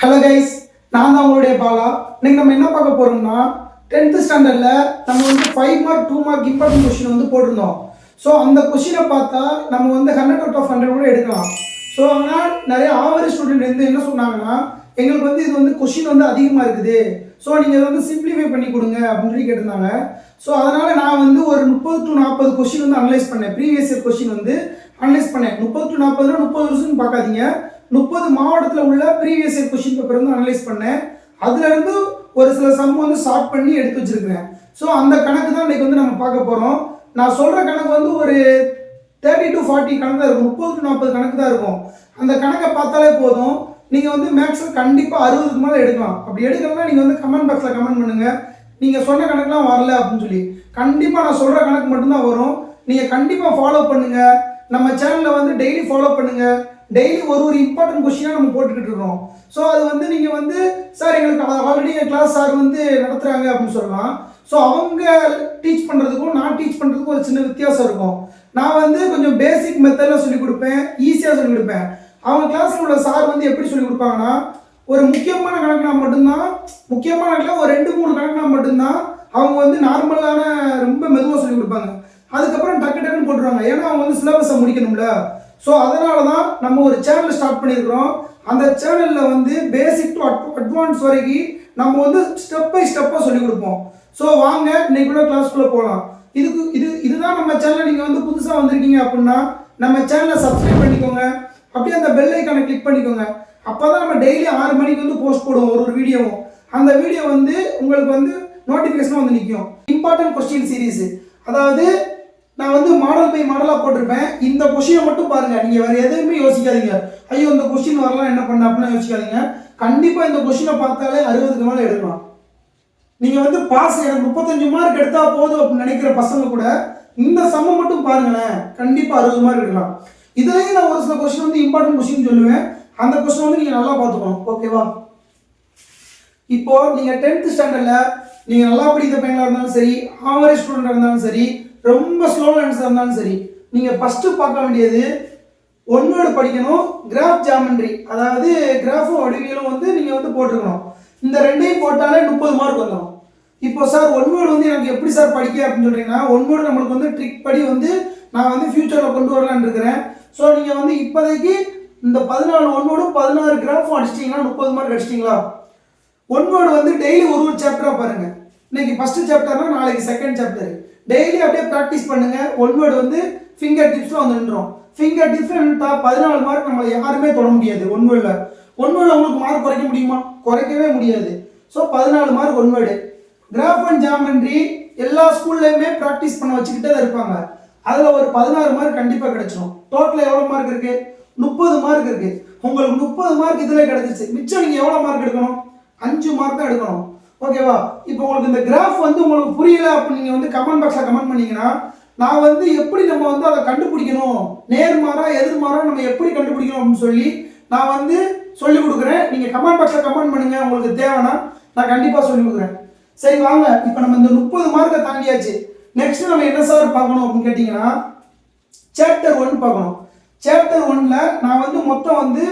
Hello guys, நான் தான் உங்களுடைய பாலா. இன்னைக்கு நம்ம என்ன பார்க்க போறோம்னா 10th ஸ்டாண்டர்ட்ல நம்ம வந்து 5 மார்க் 2 மார்க் இம்பார்ட்டன்ட் கொஸ்டின் வந்து போட்டிருந்தோம். ஸோ அந்த கொஸ்டினை பார்த்தா நம்ம வந்து 100 அவுட் ஆஃப் 100 கூட எடுக்கலாம். ஸோ ஆனால் நிறைய ஆவரேஜ் ஸ்டூடெண்ட் வந்து என்ன சொன்னாங்கன்னா, எங்களுக்கு வந்து இது வந்து கொஸ்டின் வந்து அதிகமாக இருக்குது, ஸோ நீங்கள் இதை வந்து சிம்பிளிஃபை பண்ணி கொடுங்க அப்படின்னு சொல்லி கேட்டிருந்தாங்க. ஸோ அதனால் நான் வந்து ஒரு 30 to 40 கொஸ்டின் வந்து அனலைஸ் பண்ணேன். ப்ரீவியஸ் இயர் கொஸ்டின் வந்து அனலைஸ் பண்ணேன். 30 to 40 30 வருஷம்னு பார்க்காதீங்க, 30 மாவட்டத்தில் உள்ள ப்ரீவியஸ் இயர் கொஸ்டின் பேப்பர் வந்து அனலைஸ் பண்ணேன். அதுலேருந்து ஒரு சில சம் வந்து ஷார்ட் பண்ணி எடுத்து வச்சிருக்கிறேன். ஸோ அந்த கணக்கு தான் இன்றைக்கி வந்து நம்ம பார்க்க போகிறோம். நான் சொல்கிற கணக்கு வந்து ஒரு 30 to 40 கணக்கு தான் இருக்கும், 30 to 40 கணக்கு தான் இருக்கும். அந்த கணக்கை பார்த்தாலே போதும், நீங்கள் வந்து மேக்ஸில் கண்டிப்பாக 60க்கு மேலே எடுக்கலாம். அப்படி எடுக்கலன்னா நீங்கள் வந்து கமெண்ட் பாக்ஸில் கமெண்ட் பண்ணுங்கள், நீங்கள் சொன்ன கணக்குலாம் வரல அப்படின்னு சொல்லி. கண்டிப்பாக நான் சொல்கிற கணக்கு மட்டும்தான் வரும். நீங்கள் கண்டிப்பாக ஃபாலோ பண்ணுங்கள். நம்ம சேனலில் வந்து டெய்லி ஃபாலோ பண்ணுங்கள். டெய்லி ஒரு இம்பார்ட்டன்ட் கொஸ்டினாக நம்ம போட்டுக்கிட்டு இருக்கோம். ஸோ அது வந்து நீங்கள் வந்து சார் எங்களுக்கு ஆல்ரெடி என் கிளாஸ் சார் வந்து நடத்துகிறாங்க அப்படின்னு சொல்லலாம். ஸோ அவங்க டீச் பண்ணுறதுக்கும் நான் டீச் பண்ணுறதுக்கும் ஒரு சின்ன வித்தியாசம் இருக்கும். நான் வந்து கொஞ்சம் பேசிக் மெத்தடில் சொல்லிக் கொடுப்பேன், ஈஸியாக சொல்லிக் கொடுப்பேன். அவங்க கிளாஸில் உள்ள சார் வந்து எப்படி சொல்லிக் கொடுப்பாங்கன்னா, ஒரு முக்கியமான கணக்குனா மட்டும்தான், முக்கியமான கணக்கில் ஒரு 2-3 கணக்குனா மட்டும்தான் அவங்க வந்து நார்மலான ரொம்ப மெதுவாக சொல்லிக் கொடுப்பாங்க. அதுக்கப்புறம் டக்குன்னு போட்டுருவாங்க, ஏன்னா அவங்க வந்து சிலபஸை முடிக்கணும்ல. ஸோ அதனால தான் நம்ம ஒரு சேனல் ஸ்டார்ட் பண்ணியிருக்கிறோம். அந்த சேனலில் வந்து பேசிக் டு அட்வான்ஸ் வரைக்கும் நம்ம வந்து ஸ்டெப் பை ஸ்டெப்பாக சொல்லிக் கொடுப்போம். ஸோ வாங்க இன்னைக்குள்ள கிளாஸ்க்குள்ளே போகலாம். இதுதான் நம்ம சேனல். நீங்கள் வந்து புதுசாக வந்திருக்கீங்க அப்படின்னா நம்ம சேனலை சப்ஸ்கிரைப் பண்ணிக்கோங்க, அப்படியே அந்த பெல் ஐக்கானை கிளிக் பண்ணிக்கோங்க. அப்போ தான் நம்ம டெய்லி 6 மணிக்கு வந்து போஸ்ட் போடுவோம் ஒரு வீடியோவும். அந்த வீடியோ வந்து உங்களுக்கு வந்து நோட்டிஃபிகேஷனாக வந்து நிற்கும். இம்பார்ட்டன்ட் கொஸ்டின் சீரீஸ், அதாவது நான் வந்து மாடல் பை மாடலாக போட்டிருப்பேன். இந்த கொஸ்டினை மட்டும் பாருங்கள், நீங்கள் வேறு எதுவுமே யோசிக்காதீங்க. ஐயோ இந்த கொஸ்டின் வரலாம் என்ன பண்ண அப்படிலாம் யோசிக்காதீங்க. கண்டிப்பாக இந்த கொஸ்டினை பார்த்தாலே 60க்கு மேலே எடுக்கலாம். நீங்கள் வந்து பாஸ் எனக்கு 35 மார்க் எடுத்தால் போதும் அப்படின்னு நினைக்கிற பசங்க கூட இந்த சம்மை மட்டும் பாருங்களேன், கண்டிப்பாக 60 மார்க் எடுக்கலாம். இதுலேயும் நான் ஒரு சில கொஸ்டின் வந்து இம்பார்ட்டன்ட் கொஸ்டின் சொல்லுவேன். அந்த கொஸ்டின் வந்து நீங்கள் நல்லா பார்த்துக்கணும், ஓகேவா? இப்போ நீங்கள் 10th ஸ்டாண்டர்டில் நீங்கள் நல்லா படிக்கிற பையனாக இருந்தாலும் சரி, ஆவரேஜ் ஸ்டூடெண்டாக இருந்தாலும் சரி, ரொம்ப ஸ்லோ லேர்னர்ஸாக இருந்தாலும் சரி, நீங்கள் ஃபஸ்ட்டு பார்க்க வேண்டியது ஒன் வேர்டு படிக்கணும். கிராஃப் ஜாமெண்ட்ரி, அதாவது கிராஃபும் வடிவியலும் வந்து நீங்கள் வந்து போட்டுருக்கணும். இந்த ரெண்டையும் போட்டாலே 30 மார்க் வந்துடும். இப்போ சார் ஒன் வேர்டு வந்து எனக்கு எப்படி சார் படிக்க அப்படின்னு சொல்கிறீங்கன்னா, ஒன் வேர்டு நம்மளுக்கு வந்து ட்ரிக் படி வந்து நான் வந்து ஃபியூச்சரில் கொண்டு வரலான்னு இருக்கிறேன். ஸோ நீங்கள் வந்து இப்போதைக்கு இந்த 14 ஒன் வேர்டும் 16 கிராஃபும் அடிச்சிட்டிங்கன்னா 30 மார்க் அடிச்சிட்டிங்களா? ஒன் வேர்டு வந்து டெய்லி ஒரு சாப்டராக பாருங்கள். இன்னைக்கு ஃபஸ்ட்டு சாப்டர்னா நாளைக்கு செகண்ட் சாப்டர். டெய்லி அப்படியே ப்ராக்டிஸ் பண்ணுங்கள். ஒன் வேர்டு வந்து ஃபிங்கர் டிப்ஸில் வந்து நின்றோம். ஃபிங்கர் டிப்ஸ்னா 14 மார்க் நம்ம யாருமே தொட முடியாது ஒன் வேர்டில். ஒன் வேர்டில் உங்களுக்கு மார்க் குறைக்க முடியுமா? குறைக்கவே முடியாது. So 14 mark one word. Graph and geometry எல்லா ஸ்கூல்லையுமே ப்ராக்டிஸ் பண்ண வச்சுக்கிட்டே தான் இருப்பாங்க. அதில் ஒரு 16 மார்க் கண்டிப்பாக கிடைச்சிடும். டோட்டலாக எவ்வளோ மார்க் இருக்குது? 30 மார்க் இருக்குது. உங்களுக்கு 30 மார்க் இதில் கிடச்சிச்சு. மிச்சம் நீங்கள் எவ்வளோ மார்க் எடுக்கணும்? 5 மார்க் தான் எடுக்கணும், ஓகேவா? இப்போ உங்களுக்கு இந்த கிராஃப் வந்து உங்களுக்கு புரியல அப்படின்னு நீங்கள் வந்து கமெண்ட் பாக்ஸில் கமெண்ட் பண்ணீங்கன்னா, நான் வந்து எப்படி நம்ம வந்து அதை கண்டுபிடிக்கணும், நேர்மாறா எதிர்மாறா நம்ம எப்படி கண்டுபிடிக்கணும் அப்படின்னு சொல்லி நான் வந்து சொல்லிக் கொடுக்குறேன். நீங்கள் கமெண்ட் பாக்ஸில் கமெண்ட் பண்ணுங்கள், உங்களுக்கு தேவைன்னா நான் கண்டிப்பாக சொல்லிக் கொடுக்குறேன். சரி வாங்க, இப்போ நம்ம இந்த 30 மார்க்கை தாண்டியாச்சு. நெக்ஸ்ட் நம்ம என்ன சார் பார்க்கணும் அப்படின்னு கேட்டிங்கன்னா, சாப்டர் 1 பார்க்கணும். சாப்டர் 1ல் நான் வந்து மொத்தம் வந்து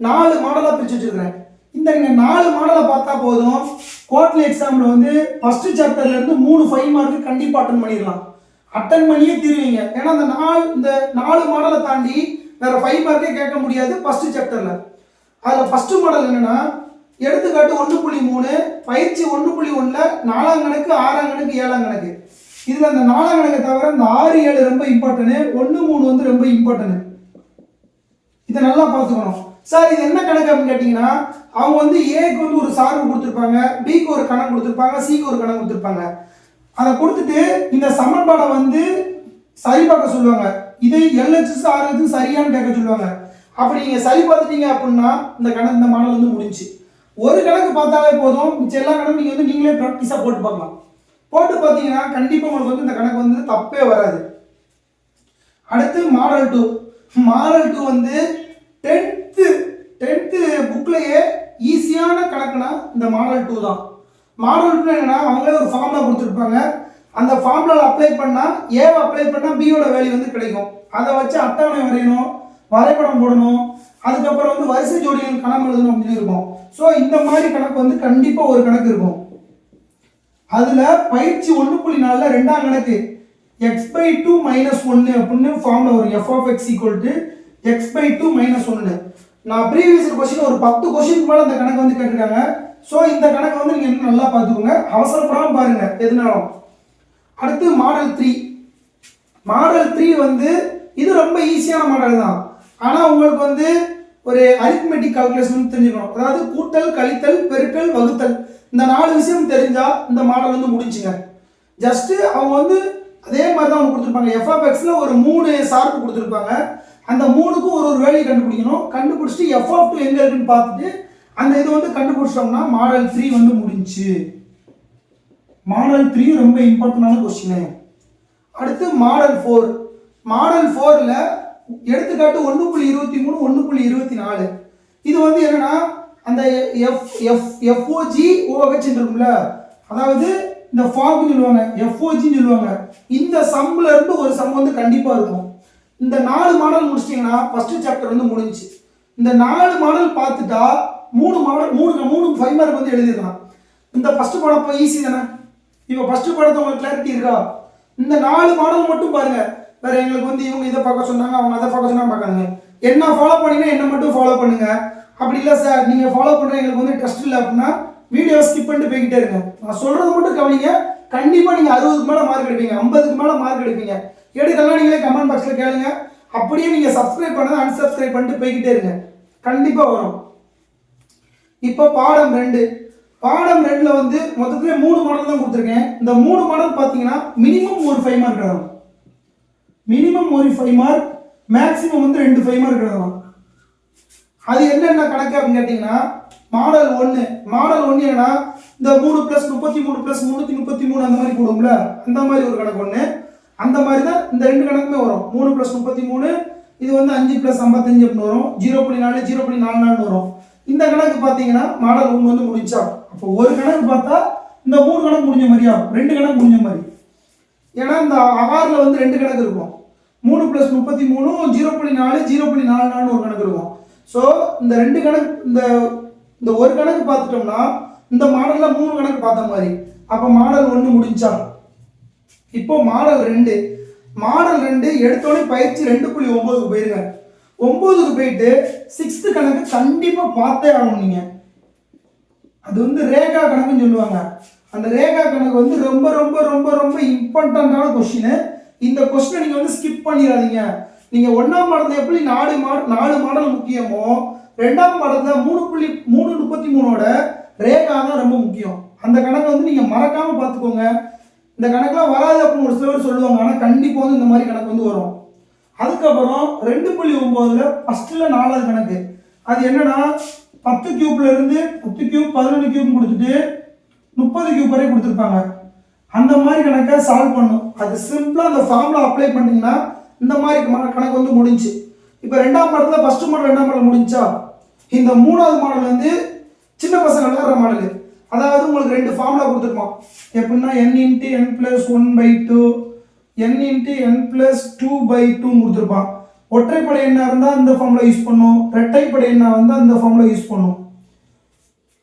4 மாடலாக பிரித்து வச்சுருக்கிறேன். இந்த நீங்கள் 4 மாடலை பார்த்தா போதும், குவார்டர்லி எக்ஸாமில் வந்து ஃபஸ்ட்டு சாப்டர்லேருந்து 3 5 மார்க்கு கண்டிப்பாக அட்டன் பண்ணிடலாம். அட்டன் பண்ணியே தீருவீங்க. ஏன்னா இந்த 4 மாடலை தாண்டி வேறு 5 மார்க்கே கேட்க முடியாது ஃபஸ்ட்டு சாப்டரில். அதில் ஃபஸ்ட்டு மாடல் என்னென்னா, எடுத்துக்காட்டு 1.3 பயிற்சி 1.1ல் 4ஆம் கணக்கு 6ஆம் கணக்கு 7ஆம் கணக்கு. இதில் இந்த 4ஆம் கணக்கை தவிர இந்த 6 7 ரொம்ப இம்பார்ட்டனு, 1 3 வந்து ரொம்ப இம்பார்ட்டனு. இதை நல்லா பார்த்துக்கணும். சார் இது என்ன கணக்கு அப்படின்னு கேட்டிங்கன்னா, அவங்க வந்து ஏக்கு வந்து ஒரு சார்பு கொடுத்துருப்பாங்க, பிக்கு ஒரு கணக்கு கொடுத்துருப்பாங்க, சிக்கு ஒரு கணக்கு கொடுத்துருப்பாங்க. அதை கொடுத்துட்டு இந்த சமன்பாடை வந்து சரி பார்க்க சொல்லுவாங்க. இது LHS RHS சரியானு கேட்க சொல்லுவாங்க. அப்படி நீங்கள் சரி பார்த்துட்டீங்க அப்படின்னா இந்த மாடல் வந்து முடிஞ்சு. ஒரு கணக்கு பார்த்தாலே போதும், மிச்சம் எல்லா கணக்கும் நீங்கள் வந்து நீங்களே ப்ராக்டிஸாக போட்டு பார்க்கலாம். போட்டு பார்த்தீங்கன்னா கண்டிப்பாக உங்களுக்கு வந்து இந்த கணக்கு வந்து தப்பே வராது. அடுத்து மாடல் 2. மாடல் 2 வந்து 10th புக்லேயே ஈஸியான கணக்குனா இந்த மாடல் 2 தான். மாடல் 2 என்னன்னா, அவங்களே ஒரு ஃபார்முலா கொடுத்துருப்பாங்க. அந்த ஃபார்முலாவில் அப்ளை பண்ணால் ஏவை அப்ளை பண்ணால் பியோட வேல்யூ வந்து கிடைக்கும். அதை வச்சு அட்டவணை வரையணும், வரைபடம் போடணும். அதுக்கப்புறம் வந்து வரிசை ஜோடிகள் கணம் எழுதணும் அப்படின்னு இருக்கும். ஸோ இந்த மாதிரி கணக்கு வந்து கண்டிப்பாக ஒரு கணக்கு இருக்கும். அதில் பயிற்சி 1.4 ரெண்டாம் கணக்கு x/2 - 1 அப்படின்னு ஃபார்ம்ல ஒரு f(x) = x/2 - 1. நான் ப்ரீவியஸ் கொஸ்டின் ஒரு 10 கொஸ்டினுக்கு மேலே இந்த கணக்கு வந்து கேட்டிருக்காங்க. ஸோ இந்த கணக்கு வந்து நீங்கள் நல்லா பார்த்துக்கோங்க, அவசரப்படாமல் பாருங்க எதுனாலும். அடுத்து மாடல் 3. மாடல் 3 வந்து இது ரொம்ப ஈஸியான மாடல் தான். ஆனால் உங்களுக்கு வந்து ஒரு அரித்மெட்டிக் கால்குலேஷன் தெரிஞ்சுக்கணும். அதாவது கூட்டல், கழித்தல், பெருக்கல், வகுத்தல் இந்த 4 விஷயம் தெரிஞ்சால் இந்த மாடல் வந்து முடிஞ்சுங்க. ஜஸ்ட்டு அவங்க வந்து அதே மாதிரி தான் அவங்க கொடுத்துருப்பாங்க. f(x)ல ஒரு 3 சார்பு கொடுத்துருப்பாங்க. அந்த 3க்கும் ஒரு வேல்யூ கண்டுபிடிக்கணும். கண்டுபிடிச்சிட்டு f(2) எங்கே இருக்குன்னு பார்த்துட்டு அந்த இது வந்து கண்டுபிடிச்சோம்னா மாடல் 3 வந்து முடிஞ்சு. மாடல் 3 ரொம்ப இம்பார்ட்டண்டான கொஸ்டின். அடுத்து மாடல் 4. மாடல் 4ல எடுத்துக்காட்டு 1.23 1.24. இது வந்து என்னன்னா அந்த FOG இருக்கும்ல, அதாவது இந்த ஃபார்ம்னு சொல்லுவாங்க, FOGன்னு சொல்லுவாங்க. இந்த சம்ல இருந்து ஒரு சம் வந்து கண்டிப்பா இருக்கும். இந்த 4 மாடல் முடிச்சிட்டீங்கன்னா ஃபர்ஸ்ட் சாப்டர் வந்து முடிஞ்சு. இந்த 4 மாடல் பார்த்துட்டா 3 மாடல் 3 5 மார்க் வந்து எழுதிடலாம். இந்த ஃபர்ஸ்ட் பாடம் இப்போ ஈஸி தானே. இப்போ ஃபர்ஸ்ட் பாடத்தை உங்களுக்கு கிளாரிட்டி இருக்கா? இந்த 4 மாடல் மட்டும் பாருங்க. வேற எங்களுக்கு வந்து இவங்க இதை பார்க்க சொன்னாங்க, அவங்க அதை பார்க்க சொன்னாங்க பார்க்காங்க. என்ன ஃபாலோ பண்ணீங்கன்னா என்ன மட்டும் ஃபாலோ பண்ணுங்க. அப்படி இல்லை சார் நீங்கள் ஃபாலோ பண்ணுற எங்களுக்கு வந்து ட்ரஸ்ட் இல்லை அப்படின்னா வீடியோ ஸ்கிப் பண்ணிட்டு போய்கிட்டே இருங்க. நான் சொல்றது மட்டும் கவனிங்க. கண்டிப்பாக நீங்கள் 60க்கு மேலே மார்க் எடுப்பீங்க, 50க்கு மேலே மார்க் எடுப்பீங்க. எடுக்கலாம் நீங்களே கமெண்ட் பாக்ஸில் கேளுங்க. அப்படியே நீங்கள் சப்ஸ்கிரைப் பண்ணதை அன்சப்ஸ்கிரைப் பண்ணிட்டு போய்கிட்டே இருங்க, கண்டிப்பாக வரும். இப்போ பாடம் 2. பாடம் 2ல வந்து மொத்தத்தில் 3 மாடல் தான் கொடுத்துருக்கேன். இந்த 3 மாடல் பார்த்தீங்கன்னா மினிமம் ஒரு 5 மார்க் எழுதலாம். மினிமம் ஒரு 5 மார்க், மேக்ஸிமம் வந்து 2 5 மார்க் எழுதலாம். அது என்னென்ன கணக்கு அப்படின்னு கேட்டிங்கன்னா மாடல் 1. மாடல் 1 என்னன்னா இந்த 3 + 33 + 333 அந்த மாதிரி போடுவோம்ல, அந்த மாதிரி ஒரு கணக்கு ஒன்று. அந்த மாதிரி தான் இந்த 2 கணக்குமே வரும். 3 + 33 இது வந்து 5 + 55 அப்படின்னு வரும். 0.4 0.44 வரும். இந்த கணக்கு பார்த்தீங்கன்னா மாடல் 1 வந்து முடிச்சா. அப்போ ஒரு கணக்கு பார்த்தா இந்த 3 கணக்கு முடிஞ்ச மாதிரியா, 2 கணக்கு முடிஞ்ச மாதிரி. ஏன்னா இந்த 6ல் வந்து 2 கணக்கு இருக்கும். 3 + 33 0.4 0.44 ஒரு கணக்கு இருக்கும். ஸோ இந்த 2 கணக்கு இந்த ஒரு கணக்கு பார்த்துட்டோம்னா இந்த மாடலில் 3 கணக்கு பார்த்த மாதிரி. அப்போ மாடல் 1 முடிஞ்சா. இப்போ மாடல் 2. மாடல் 2 எடுத்தோடனே பயிற்சி 2.9க்கு போயிருங்க. 9க்கு போயிட்டு 6th கணக்கு கண்டிப்பாக பார்த்தே ஆகணும் நீங்கள். அது வந்து ரேகா கணக்குன்னு சொல்லுவாங்க. அந்த ரேகா கணக்கு வந்து ரொம்ப ரொம்ப ரொம்ப ரொம்ப இம்பார்ட்டண்டான கொஸ்டின். இந்த கொஸ்டினை நீங்கள் வந்து ஸ்கிப் பண்ணிடாதீங்க. நீங்கள் 1ஆம் பாடத்தில் எப்படி 4 மாடல் முக்கியமோ 2ஆம் பாடத்தில் 3.33ஓட ரேகா தான் ரொம்ப முக்கியம். அந்த கணக்கை வந்து நீங்கள் மறக்காமல் பார்த்துக்கோங்க. இந்த கணக்கெலாம் வராது அப்படின்னு ஒரு சிலர் சொல்லுவாங்க, ஆனால் கண்டிப்பாக வந்து இந்த மாதிரி கணக்கு வந்து வரும். அதுக்கப்புறம் 2.9ல் ஃபஸ்ட்டில் 4வது கணக்கு. அது என்னன்னா 10 கியூப்ல இருந்து 10 கியூப் 11 கியூப் கொடுத்துட்டு 30 கியூப் வரை கொடுத்துருப்பாங்க. அந்த மாதிரி கணக்கை சால்வ் பண்ணும். அது சிம்பிளாக அந்த ஃபார்முலா அப்ளை பண்ணிங்கன்னா இந்த மாதிரி கணக்கு வந்து முடிஞ்சு. இப்போ 2ஆம் பாடத்தில் ஃபர்ஸ்ட் மாடல் 2ஆம் மாடல் முடிஞ்சா. இந்த 3வது மாடல் வந்து சின்ன பசங்க விளையாடுற மாடல். அதாவது உங்களுக்கு 2 ஃபார்முலா கொடுத்துருப்போம். எப்படின்னா n × n + 1/2 n × n + 2/2 கொடுத்துருப்பான். ஒற்றைப்படை எண்ணாக இருந்தால் இந்த ஃபார்முலா யூஸ் பண்ணும், இரட்டைப்படை எண்ணாக இருந்தால் இந்த ஃபார்முலா யூஸ் பண்ணும்.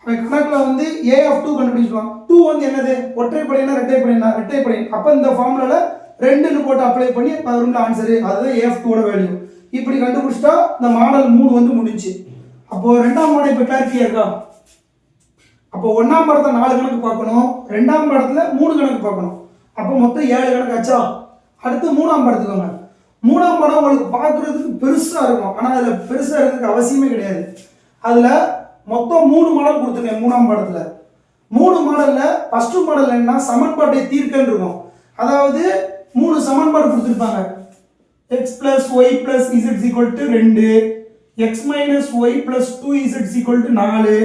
கணக்கில் வந்து a(2) கண்டுபிடிச்சிக்கலாம். 2 வந்து என்னது, ஒற்றைப்படைனா இரட்டைப்படைனா இரட்டைப்படை. அப்போ இந்த ஃபார்முலாவில் 2ன்னு போட்டு அப்ளை பண்ணி அது ஆன்சரு, அதுதான் a(2) வேல்யூ. இப்படி கண்டுபிடிச்சிட்டா இந்த மாடல் 3 வந்து முடிஞ்சு. அப்போ 2ஆம் மாடல் இப்போ கிளாரிட்டியா இருக்கா? அப்போ 1ஆம் பாடத்தில் 4 கணக்கு பார்க்கணும், 2ஆம் பாடத்தில் 3 கணக்கு பார்க்கணும். அப்போ மொத்தம் 7 கணக்கு ஆச்சா. அடுத்து 3ஆம் பாடத்துக்கு வாங்க. 3ஆம் பாடம் உங்களுக்கு பார்க்குறதுக்கு பெருசாக இருக்கும், ஆனால் அதில் பெருசாக இருக்கிறதுக்கு அவசியமே கிடையாது. அதில் மொத்தம் 3 மாடல் கொடுத்துருக்கேன். 3ஆம் பாடத்தில் 3 மாடலில் ஃபஸ்ட்டு மாடல் என்ன, சமன்பாட்டை தீர்க்கன்னு இருக்கும். அதாவது 3 சமன்பாடு கொடுத்துருப்பாங்க. x + y + z = 2, x - y + 2z = 4,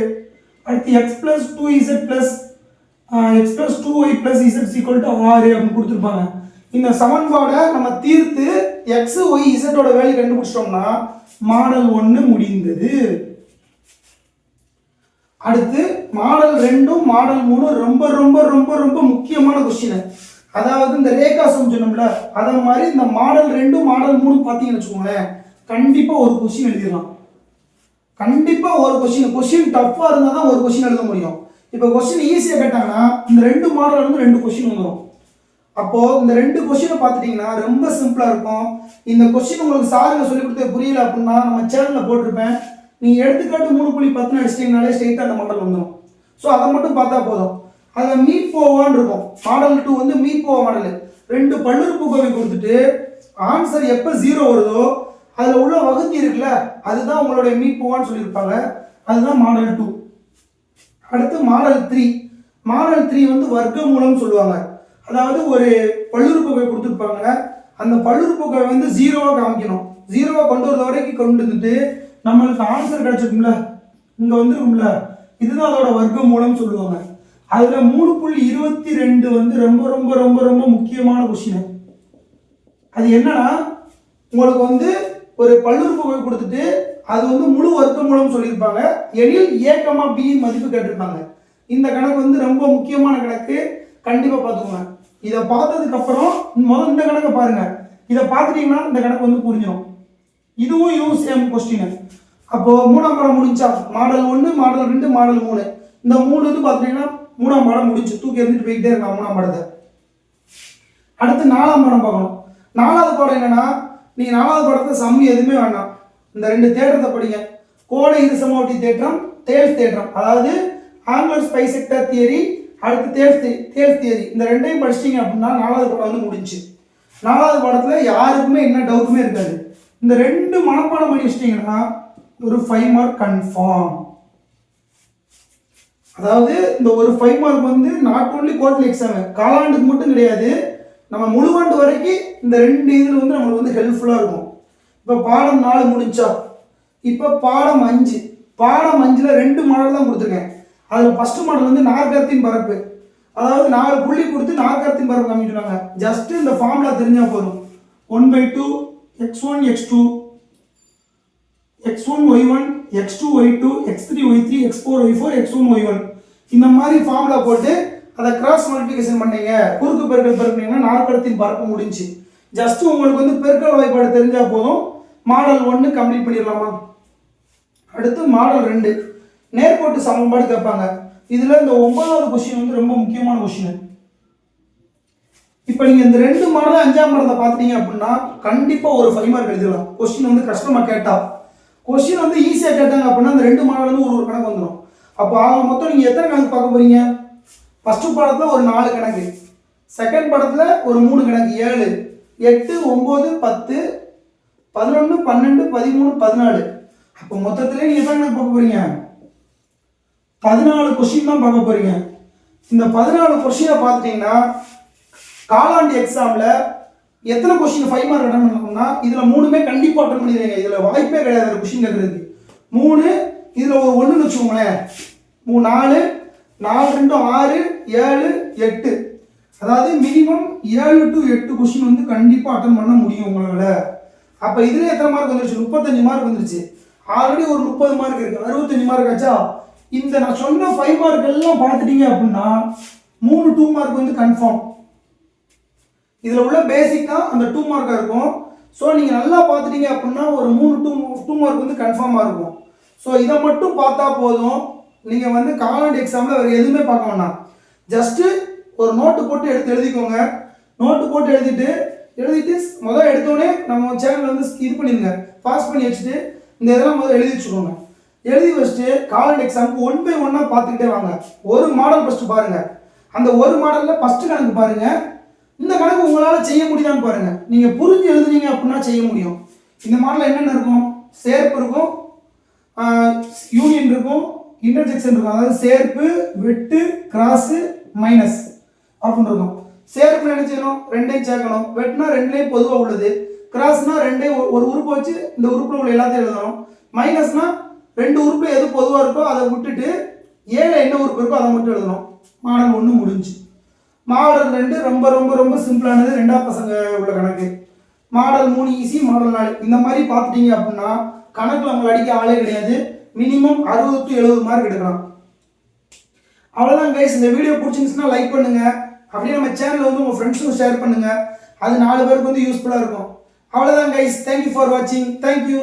அடுத்து x + 2z x + 2y + z = 6 அப்படின்னு கொடுத்துருப்பாங்க. இந்த சமன்பாடை நம்ம தீர்த்து x y z ஓட வேல்யூ கண்டுபிடிச்சிட்டோம்னா மாடல் 1 முடிந்தது. அடுத்து மாடல் 2 மாடல் 3 ரொம்ப ரொம்ப ரொம்ப ரொம்ப முக்கியமான கொஸ்டின். அதாவது இந்த ரேகா சம் சொன்னோம்ல, அதை மாதிரி இந்த மாடல் 2 மாடல் 3 பார்த்தீங்கன்னு வச்சுக்கோங்களேன், கண்டிப்பாக ஒரு கொஸ்டின் எழுதிடலாம். கண்டிப்பாக ஒரு கொஸ்டின் டஃப்பாக இருந்தால் தான் ஒரு கொஸ்டின் எழுத முடியும். இப்போ கொஸ்டின் ஈஸியாக கேட்டாங்கன்னா இந்த 2 மாடல் வந்து 2 கொஸ்டின் வந்துடும். அப்போது இந்த 2 கொஸ்டினை பார்த்துட்டிங்கன்னா ரொம்ப சிம்பிளாக இருக்கும். இந்த கொஸ்டின் உங்களுக்கு சாருங்க சொல்லி கொடுத்து புரியல அப்படின்னா நம்ம சேனலில் போட்டிருப்பேன். நீங்கள் எடுத்துக்காட்டு 3.10 அடிச்சிட்டிங்கனாலே ஸ்ட்ரெயிட்டாக அந்த மாடல் வந்துடும். ஸோ அதை மட்டும் பார்த்தா போதும். அதில் மீட் போவான்னு இருக்கும். மாடல் 2 வந்து மீட் போவா மாடல். 2 பல்லுறுப்புக்கோவை கொடுத்துட்டு ஆன்சர் எப்போ 0 வருதோ அதில் உள்ள வகுத்தி இருக்குல்ல அதுதான் உங்களுடைய மீட் போவான்னு சொல்லியிருப்பாங்க. அதுதான் மாடல் 2. அடுத்து மாடல் 3. மாடல் 3 வந்து வர்க்க மூலம் சொல்லுவாங்க. அதாவது ஒரு பல்லுறுப்புக்கோவை கொடுத்துருப்பாங்க. அந்த பல்லுறுப்புக்கோவை வந்து 0வாக காமிக்கணும். 0வா கொண்டு வரது வரைக்கும் கொண்டு வந்துட்டு நம்மளுக்கு ஆன்சர் கிடைச்சிருக்கும்ல, இங்கே வந்துருக்கும்ல, இதுதான் அதோட வர்க்க மூலம் சொல்லுவாங்க. அதில் 3.22 வந்து ரொம்ப ரொம்ப ரொம்ப ரொம்ப முக்கியமான கொஸ்டின். அது என்னன்னா உங்களுக்கு வந்து ஒரு பல்லுறுப்புக்கோவை கொடுத்துட்டு அது வந்து முழு வர்க்க மூலம் சொல்லியிருப்பாங்க. எனில் a, b மதிப்பு கேட்டிருப்பாங்க. இந்த கணக்கு வந்து ரொம்ப முக்கியமான கணக்கு, கண்டிப்பாக பார்த்துக்கோங்க. இதை பார்த்ததுக்கப்புறம் முதல்ல இந்த கணக்கை பாருங்க. இதை பார்த்துட்டீங்கன்னா இந்த கணக்கு வந்து புரிஞ்சிடும். இதுவும் சேம் கொஸ்டின். அப்போது 3ஆம் பாடம் முடிஞ்சா மாடல் 1, மாடல் 2, மாடல் 3 இந்த 3 இது பார்த்துட்டீங்கன்னா 3ஆம் பாடம் முடிஞ்சு தூக்கி எறிஞ்சிட்டு போய்கிட்டே இருக்கலாம் 3ஆம் பாடத்தை. அடுத்து 4ஆம் பாடம் பார்க்கணும். 4வது பாடம் என்னன்னா நீங்கள் 4வது பாடத்தை சம் எதுவுமே வேண்டாம். இந்த 2 தேற்றத்தை படிங்க. கோண இருசமவெட்டி தேற்றம், தேல்ஸ் தேற்றம், அதாவது ஆங்குலர் பைசெக்டர் தியரி, அடுத்து தேல்ஸ் தியரி, இந்த 2ஐயும் படிச்சிட்டிங்க அப்படின்னா 4வது பாடம் வந்து முடிஞ்சு. 4வது பாடத்தில் யாருக்குமே என்ன டவுட்டுமே இருக்காது. இந்த 2 மனப்பாடம் பண்ணி வச்சிட்டிங்கன்னா ஒரு 5 மார்க் கன்ஃபார்ம். அதாவது இந்த ஒரு 5 மார்க் வந்து நாட் ஓன்லி குவார்டர்லி எக்ஸாம், காலாண்டுக்கு மட்டும் கிடையாது, நம்ம முழுவாண்டு வரைக்கும் இந்த 2 இதில் வந்து நம்மளுக்கு வந்து ஹெல்ப்ஃபுல்லாக இருக்கும். இப்போ பாடம் 4 முடிஞ்சா இப்போ பாடம் 5. பாடம் 5ல் 2 மாடல் தான் கொடுத்துருக்கேன். அதில் ஃபஸ்ட்டு மாடல் வந்து நாற்கரத்தின் பரப்பு, அதாவது 4 புள்ளி கொடுத்து நாற்கரத்தின் பரப்பு காமிக்கிறாங்க. ஜஸ்ட் இந்த ஃபார்முலா தெரிஞ்சால் போதும். 1/2 x1 x2 x1 y1 x2 y2 x3 y3 x4 y4 x1 y1 இந்த மாதிரி ஃபார்முலா போட்டு அதை கிராஸ் மல்டிபிகேஷன் பண்ணீங்க, குறுக்கு பெருக்கல் பெருக்கினீங்கன்னா நாற்கரத்தின் பரப்பு முடிஞ்சு. ஜஸ்ட் உங்களுக்கு வந்து பெருக்கல் வாய்ப்பாடு தெரிஞ்சால் போதும். மாடல் 1 கம்ப்ளீட் பண்ணிடலாமா? அடுத்து மாடல் 2 நேர்கோட்டு சமன்பாடு கேட்பாங்க. இதில் இந்த 9வது கொஸ்டின் வந்து ரொம்ப முக்கியமான கொஸ்டின். இப்போ நீங்கள் இந்த 2 மாடல் 5ஆம் மாடலை பார்த்துட்டீங்க அப்படின்னா கண்டிப்பாக ஒரு 5 மார்க் எழுதிடலாம். கொஸ்டின் வந்து கஷ்டமாக கேட்டால், கொஸ்டின் வந்து ஈஸியாக கேட்டாங்க அப்படின்னா அந்த 2 மாடல் வந்து ஒரு கணக்கு வந்துடும். அப்போ ஆக மொத்தம் நீங்கள் எத்தனை கணக்கு பார்க்க போகிறீங்க? ஃபஸ்ட்டு பாடத்தில் ஒரு 4 கணக்கு, செகண்ட் பாடத்தில் ஒரு 3 கணக்கு, 7, 8, 9, 10, 11, 12, 13, 14. அப்போ மொத்தத்திலே நீங்கள் எத்தனை கணக்கு பார்க்க போகிறீங்க? 14 கொஸ்டின் தான் பார்க்க போகிறீங்க. இந்த 14 கொஸ்டினை பார்த்துட்டிங்கன்னா காலாண்டு எக்ஸாமில் எத்தனை கொஸ்டின் 5 மார்க் அட்டன் பண்ணணும்னா இதில் 3மே கண்டிப்பாக அட்டன் பண்ணிடுவீங்க. இதில் வாய்ப்பே கிடையாது கொஸ்டின் கேட்குறதுக்கு. 3 இதில் ஒரு 1ன்னு வச்சுக்கோங்களேன். 4, 4, 2, 6, 7, 8, அதாவது மினிமம் 7 to 8 கொஸ்டின் வந்து கண்டிப்பாக அட்டன் பண்ண முடியும் உங்களால். அப்போ இதில் எத்தனை மார்க் வந்துருச்சு? 35 மார்க் வந்துருச்சு. ஆல்ரெடி ஒரு 30 மார்க் இருக்குது, 65 மார்க் ஆச்சா? இந்த நான் சொன்ன 5 மார்க் எல்லாம் பார்த்துட்டீங்க அப்படின்னா 3 2 மார்க் வந்து கன்ஃபார்ம். இதில் உள்ள பேசிக்காக அந்த 2 மார்க்காக இருக்கும். ஸோ நீங்கள் நல்லா பார்த்துட்டீங்க அப்படின்னா ஒரு 3 2 மார்க் வந்து கன்ஃபார்மாக இருக்கும். ஸோ இதை மட்டும் பார்த்தா போதும். நீங்கள் வந்து காலாண்டு எக்ஸாமில் வேறு எதுவுமே பார்க்க வேண்டாம். ஜஸ்ட்டு ஒரு நோட்டு போட்டு எழுதிக்கோங்க. நோட்டு போட்டு எழுதிட்டு முதல் எடுத்தோடனே நம்ம சேனல் வந்து இது பண்ணிடுங்க, பாஸ் பண்ணி வச்சுட்டு இந்த இதெல்லாம் முதல்ல எழுதி வச்சுக்கோங்க. எழுதி வச்சுட்டு காலாண்டு எக்ஸாமுக்கு 1 by 1 பார்த்துக்கிட்டே வாங்க. ஒரு மாடல் ஃபஸ்ட்டு பாருங்கள். அந்த ஒரு மாடலில் ஃபஸ்ட்டு கணக்கு பாருங்கள். இந்த கணக்கு உங்களால் செய்ய முடியுதான்னு பாருங்கள். நீங்கள் புரிஞ்சு எழுதுனீங்க அப்படின்னா செய்ய முடியும். இந்த மாடலில் என்னென்ன இருக்கும்? சேர்ப்பு இருக்கும், யூனியன் இருக்கும், இன்டர்செக்ஷன் இருக்கும். அதாவது சேர்ப்பு, வெட்டு, கிராஸு, மைனஸ் அப்படின்னு இருக்கும். சேர்ப்புன்னு என்ன செய்யணும்? 2ஐயும் சேர்க்கணும். வெட்டுனா 2லேயும் பொதுவாக உள்ளது. கிராஸ்னா 2ஐயும் ஒரு உறுப்பு வச்சு இந்த உறுப்பில் உள்ள எல்லாத்தையும் எழுதணும். மைனஸ்னா 2 உறுப்பில் எது பொதுவாக இருக்கோ அதை விட்டுட்டு 7 என்ன உறுப்பு இருக்கோ அதை மட்டும் எழுதணும். மாடல் 1 முடிஞ்சு. மாடல் 2 ரொம்ப ரொம்ப ரொம்ப சிம்பிளானது, 2ஆம் பசங்க உள்ள கணக்கு. மாடல் 3 ஈஸி, மாடல் 4 இந்த மாதிரி பார்த்துட்டீங்க அப்படின்னா கணக்கில் அவங்களை அடிக்க ஆளே கிடையாது. மினிமம் 60 to 70 மார்க் எடுக்கலாம். அவ்வளோதான் கைஸ். இந்த வீடியோ பிடிச்சிருந்துச்சுன்னா லைக் பண்ணுங்கள். அப்படியே நம்ம சேனலை வந்து உங்கள் ஃப்ரெண்ட்ஸுக்கும் ஷேர் பண்ணுங்கள். அது 4 பேருக்கு வந்து யூஸ்ஃபுல்லாக இருக்கும். அவ்வளோதான் கைஸ். தேங்க்யூ ஃபார் வாட்சிங். தேங்க்யூ.